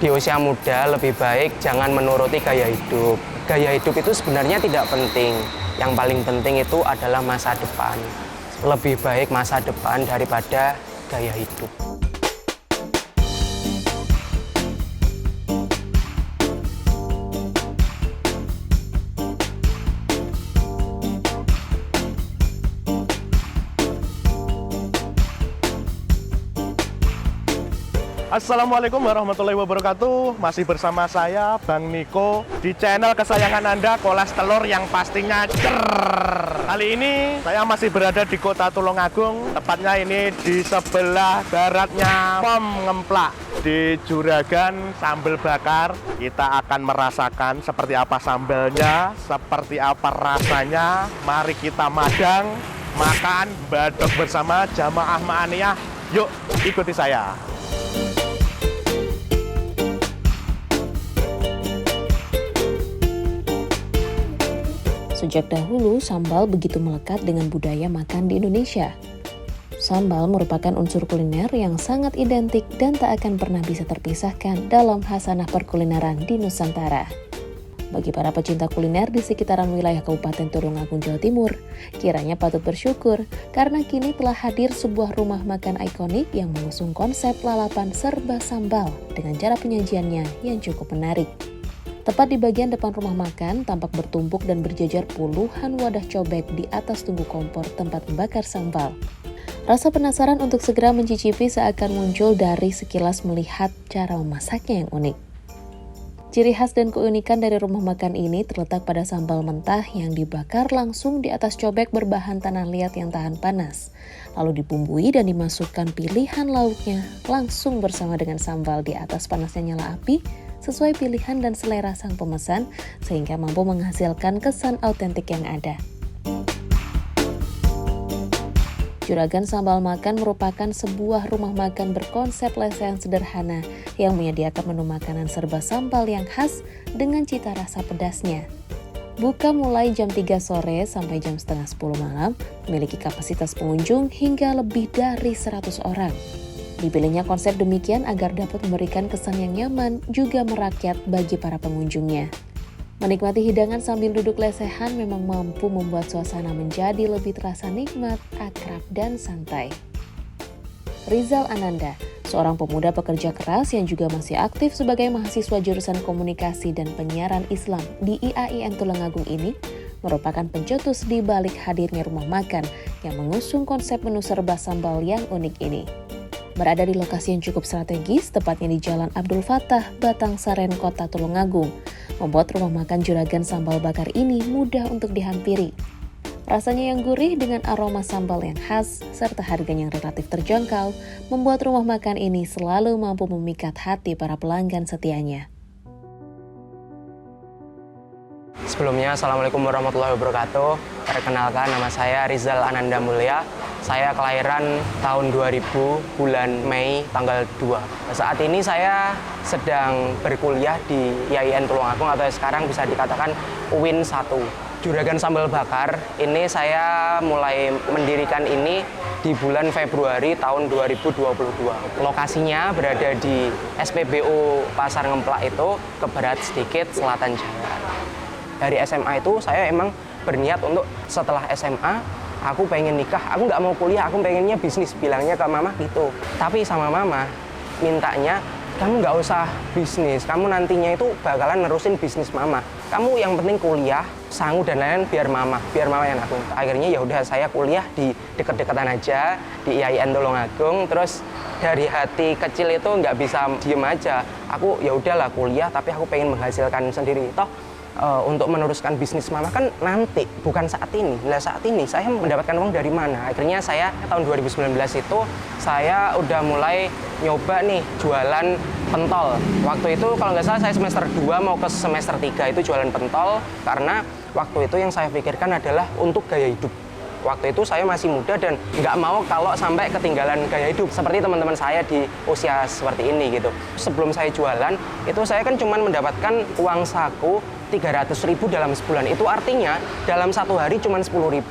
di usia muda lebih baik jangan menuruti gaya hidup. Gaya hidup itu sebenarnya tidak penting. Yang paling penting itu adalah masa depan. Lebih baik masa depan daripada gaya hidup. Assalamualaikum warahmatullahi wabarakatuh. Masih bersama saya, Bang Niko, di channel kesayangan Anda, Kolas Telur yang pastinya Kali ini saya masih berada di Kota Tulungagung, tepatnya ini di sebelah baratnya Pom Ngemplak. Di Juragan Sambal Bakar, kita akan merasakan seperti apa sambalnya, seperti apa rasanya. Mari kita madang, makan, badok bersama jamaah Ma'aniyah. Yuk, ikuti saya. Sejak dahulu, sambal begitu melekat dengan budaya makan di Indonesia. Sambal merupakan unsur kuliner yang sangat identik dan tak akan pernah bisa terpisahkan dalam khasanah perkulineran di Nusantara. Bagi para pecinta kuliner di sekitaran wilayah Kabupaten Tulungagung, Jawa Timur, kiranya patut bersyukur karena kini telah hadir sebuah rumah makan ikonik yang mengusung konsep lalapan serba sambal dengan cara penyajiannya yang cukup menarik. Tepat di bagian depan rumah makan, tampak bertumpuk dan berjajar puluhan wadah cobek di atas tungku kompor tempat membakar sambal. Rasa penasaran untuk segera mencicipi seakan muncul dari sekilas melihat cara memasaknya yang unik. Ciri khas dan keunikan dari rumah makan ini terletak pada sambal mentah yang dibakar langsung di atas cobek berbahan tanah liat yang tahan panas. Lalu dibumbui dan dimasukkan pilihan lauknya langsung bersama dengan sambal di atas panasnya nyala api, sesuai pilihan dan selera sang pemesan, sehingga mampu menghasilkan kesan autentik yang ada. Juragan Sambal Makan merupakan sebuah rumah makan berkonsep lesehan sederhana yang menyediakan menu makanan serba sambal yang khas dengan cita rasa pedasnya. Buka mulai jam 3 sore sampai jam setengah 10 malam, memiliki kapasitas pengunjung hingga lebih dari 100 orang. Dipilihnya konsep demikian agar dapat memberikan kesan yang nyaman juga merakyat bagi para pengunjungnya. Menikmati hidangan sambil duduk lesehan memang mampu membuat suasana menjadi lebih terasa nikmat, akrab, dan santai. Rizal Ananda, seorang pemuda pekerja keras yang juga masih aktif sebagai mahasiswa jurusan komunikasi dan penyiaran Islam di IAIN Tulungagung ini, merupakan pencetus di balik hadirnya rumah makan yang mengusung konsep menu serba sambal yang unik ini. Berada di lokasi yang cukup strategis, tepatnya di Jalan Abdul Fattah, Batangsaren, Kota Tulungagung, membuat rumah makan Juragan Sambal Bakar ini mudah untuk dihampiri. Rasanya yang gurih dengan aroma sambal yang khas, serta harganya yang relatif terjangkau, membuat rumah makan ini selalu mampu memikat hati para pelanggan setianya. Sebelumnya, Assalamualaikum warahmatullahi wabarakatuh. Perkenalkan, nama saya Rizal Ananda Mulya. Saya kelahiran tahun 2000, bulan Mei, tanggal 2. Saat ini saya sedang berkuliah di IAIN Tulungagung atau sekarang bisa dikatakan UIN 1. Juragan Sambal Bakar, ini saya mulai mendirikan ini di bulan Februari tahun 2022. Lokasinya berada di SPBU Pasar Ngemplak itu, ke barat sedikit, selatan Jaya. Dari SMA itu saya emang berniat untuk setelah SMA, aku pengen nikah, aku nggak mau kuliah, aku pengennya bisnis, bilangnya ke mama gitu. Tapi sama mama mintanya, kamu nggak usah bisnis, kamu nantinya itu bakalan nerusin bisnis mama. Kamu yang penting kuliah, sangu dan lain-lain biar mama yang aku. Akhirnya ya udah saya kuliah di deket-deketan aja di IAIN Tulungagung. Terus dari hati kecil itu nggak bisa diem aja. Aku ya udahlah kuliah, tapi aku pengen menghasilkan sendiri. Toh untuk meneruskan bisnis mama kan nanti, bukan saat ini. Nah saat ini saya mendapatkan uang dari mana? Akhirnya saya tahun 2019 itu saya udah mulai nyoba nih jualan pentol. Waktu itu kalau nggak salah saya semester 2 mau ke semester 3 itu jualan pentol. Karena waktu itu yang saya pikirkan adalah untuk gaya hidup. Waktu itu saya masih muda dan nggak mau kalau sampai ketinggalan gaya hidup seperti teman-teman saya di usia seperti ini gitu. Sebelum saya jualan, itu saya kan cuma mendapatkan uang saku 300.000 dalam sebulan. Itu artinya dalam satu hari cuma 10.000.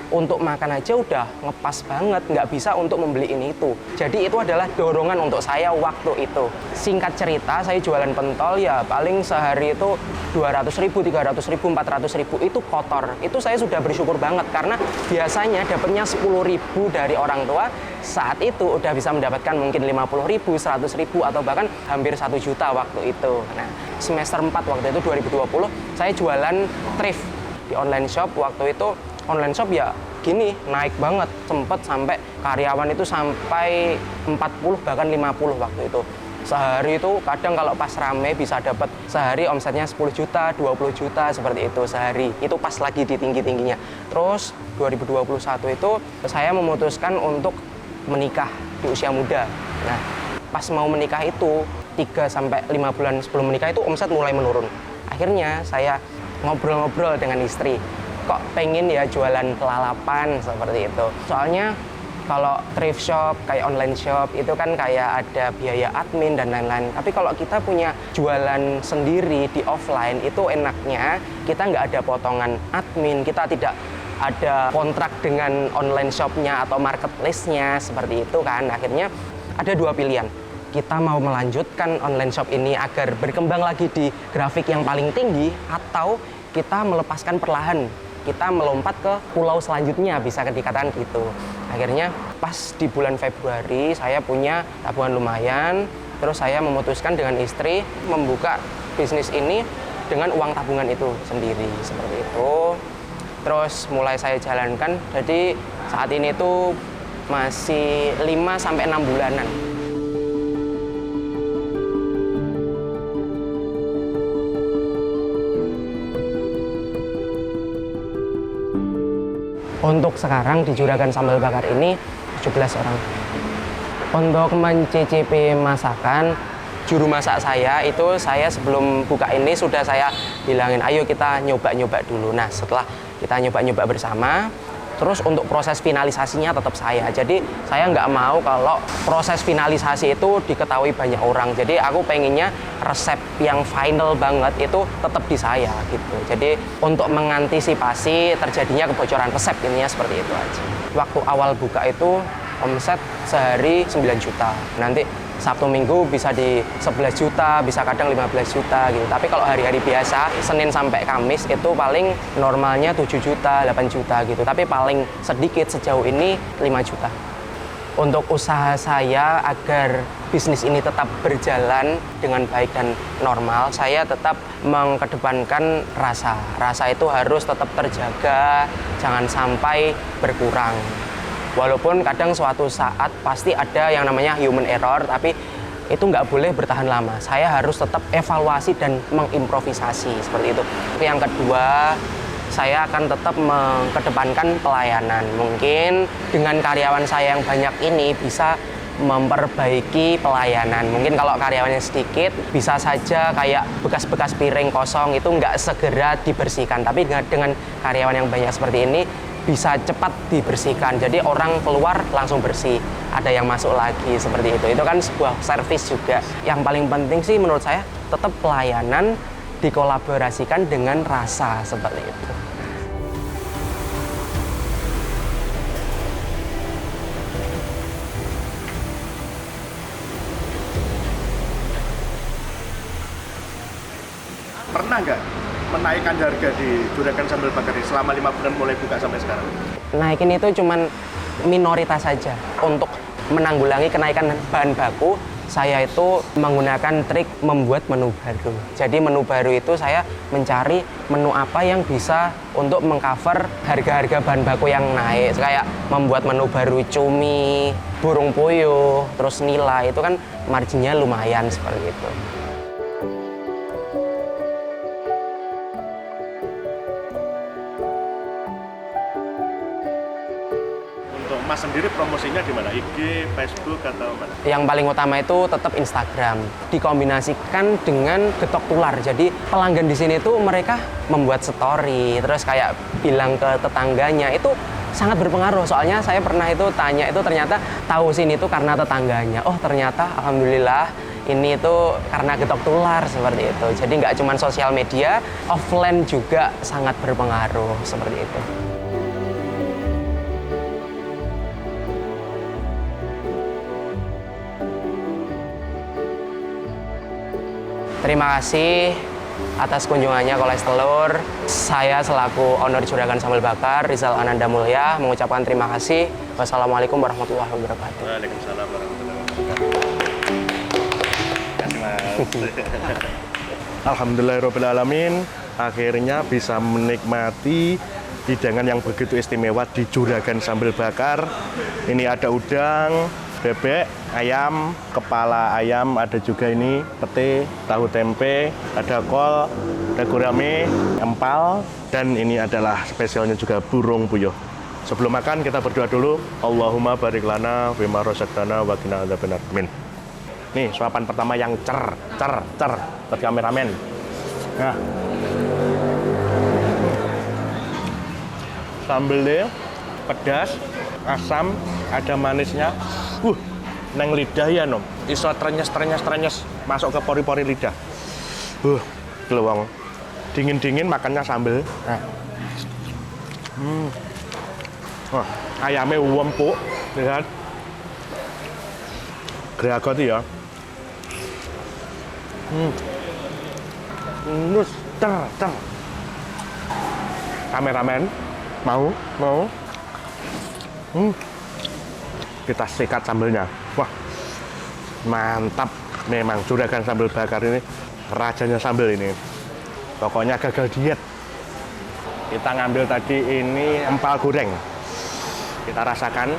untuk makan aja udah ngepas banget, nggak bisa untuk membeli ini itu. Jadi itu adalah dorongan untuk saya waktu itu. Singkat cerita, saya jualan pentol ya paling sehari itu 200.000, 300.000, 400.000 itu kotor. Itu saya sudah bersyukur banget karena biasanya dapatnya 10.000 dari orang tua, saat itu udah bisa mendapatkan mungkin 50.000, 100.000 atau bahkan hampir 1 juta waktu itu. Nah, semester 4 waktu itu 2020 saya jualan thrift di online shop. Waktu itu online shop ya gini, naik banget, sempet sampai karyawan itu sampai 40 bahkan 50 waktu itu. Sehari itu kadang kalau pas rame bisa dapat sehari omsetnya 10 juta, 20 juta seperti itu sehari. Itu pas lagi di tinggi-tingginya. Terus 2021 itu saya memutuskan untuk menikah di usia muda. Nah, pas mau menikah itu 3-5 bulan sebelum menikah itu omset mulai menurun. Akhirnya saya ngobrol-ngobrol dengan istri. Kok pengen ya jualan lalapan seperti itu. Soalnya kalau thrift shop, kayak online shop, itu kan kayak ada biaya admin dan lain-lain. Tapi kalau kita punya jualan sendiri di offline, itu enaknya kita nggak ada potongan admin, kita tidak ada kontrak dengan online shopnya atau marketplace-nya, seperti itu kan. Akhirnya ada 2 pilihan. Kita mau melanjutkan online shop ini agar berkembang lagi di grafik yang paling tinggi, atau kita melepaskan perlahan, kita melompat ke pulau selanjutnya, bisa dikatakan gitu. Akhirnya pas di bulan Februari saya punya tabungan lumayan, terus saya memutuskan dengan istri membuka bisnis ini dengan uang tabungan itu sendiri, seperti itu. Terus mulai saya jalankan, jadi saat ini tuh masih 5-6 bulanan. Untuk sekarang di Juragan Sambal Bakar ini 17 orang. Untuk mencicipi masakan, juru masak saya itu saya sebelum buka ini sudah saya bilangin, ayo kita nyoba-nyoba dulu. Nah, setelah kita nyoba-nyoba bersama, terus untuk proses finalisasinya tetap saya. Jadi saya nggak mau kalau proses finalisasi itu diketahui banyak orang. Jadi aku pengennya resep yang final banget itu tetap di saya gitu. Jadi untuk mengantisipasi terjadinya kebocoran resep, intinya seperti itu aja. Waktu awal buka itu omset sehari 9 juta. Nanti Sabtu Minggu bisa di 11 juta, bisa kadang 15 juta gitu. Tapi kalau hari-hari biasa, Senin sampai Kamis itu paling normalnya 7 juta, 8 juta gitu. Tapi paling sedikit sejauh ini 5 juta. Untuk usaha saya agar bisnis ini tetap berjalan dengan baik dan normal, saya tetap mengedepankan rasa. Rasa itu harus tetap terjaga, jangan sampai berkurang. Walaupun kadang suatu saat pasti ada yang namanya human error, tapi itu nggak boleh bertahan lama. Saya harus tetap evaluasi dan mengimprovisasi, seperti itu. Yang kedua, saya akan tetap mengedepankan pelayanan. Mungkin dengan karyawan saya yang banyak ini bisa memperbaiki pelayanan. Mungkin kalau karyawannya sedikit, bisa saja kayak bekas-bekas piring kosong itu nggak segera dibersihkan. Tapi dengan karyawan yang banyak seperti ini, bisa cepat dibersihkan. Jadi orang keluar langsung bersih, ada yang masuk lagi, seperti itu. Itu kan sebuah servis juga. Yang paling penting sih menurut saya tetap pelayanan dikolaborasikan dengan rasa, seperti itu. Pernah nggak menaikkan harga di Juragan Sambal Bakar ini selama 5 bulan mulai buka sampai sekarang? Naikin itu cuman minoritas saja. Untuk menanggulangi kenaikan bahan baku, saya itu menggunakan trik membuat menu baru. Jadi menu baru itu saya mencari menu apa yang bisa untuk mengcover harga-harga bahan baku yang naik. Kayak membuat menu baru cumi, burung puyuh, terus nila, itu kan marginnya lumayan seperti itu. Mas sendiri promosinya di mana? IG, Facebook, atau mana? Yang paling utama itu tetap Instagram. Dikombinasikan dengan getok tular. Jadi pelanggan di sini tuh mereka membuat story, terus kayak bilang ke tetangganya, itu sangat berpengaruh. Soalnya saya pernah itu tanya, itu ternyata tahu sini itu karena tetangganya. Oh ternyata alhamdulillah ini itu karena getok tular, seperti itu. Jadi nggak cuma sosial media, offline juga sangat berpengaruh, seperti itu. Terima kasih atas kunjungannya Koles Telur. Saya selaku owner Juragan Sambal Bakar, Rizal Ananda Mulya, mengucapkan terima kasih. Wassalamualaikum warahmatullahi wabarakatuh. Waalaikumsalam warahmatullahi wabarakatuh. Alhamdulillahirrahmanirrahim. Akhirnya bisa menikmati hidangan yang begitu istimewa di Juragan Sambal Bakar. Ini ada udang, bebek, ayam, kepala ayam, ada juga ini pete, tahu tempe, ada kol, ada gurame, empal, dan ini adalah spesialnya juga burung puyuh. Sebelum makan kita berdoa dulu. Allahumma barik lana fima razaqtana wa qina adzabannar. Amin. Nih suapan pertama yang cer buat kameramen. Nah, sambelnya pedas, asam, ada manisnya. Neng lidah ya nom. Iso trenyes masuk ke pori-pori lidah. Geluang. Dingin makannya sambel. Nah. Ayamnya empuk, lihat. Gregot ya. Nus cer. Kameramen mau. Kita sikat sambelnya. Wah, mantap. Memang Juragan Sambal Bakar ini rajanya sambal ini. Pokoknya gagal diet. Kita ngambil tadi ini empal goreng. Kita rasakan.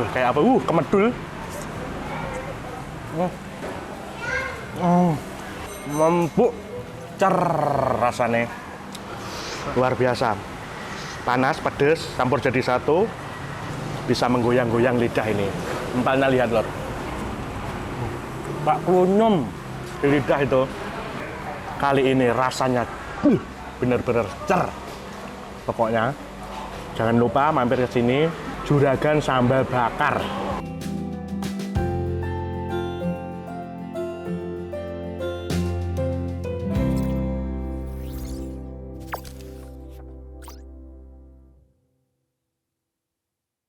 Kayak apa? Kemedul. Empuk. Cer rasanya. Luar biasa. Panas, pedes, campur jadi satu. Bisa menggoyang-goyang lidah ini. Empalnya lihat lor. Pak kunyum di lidah itu. Kali ini rasanya bener-bener cer. Pokoknya jangan lupa mampir ke sini Juragan Sambal Bakar.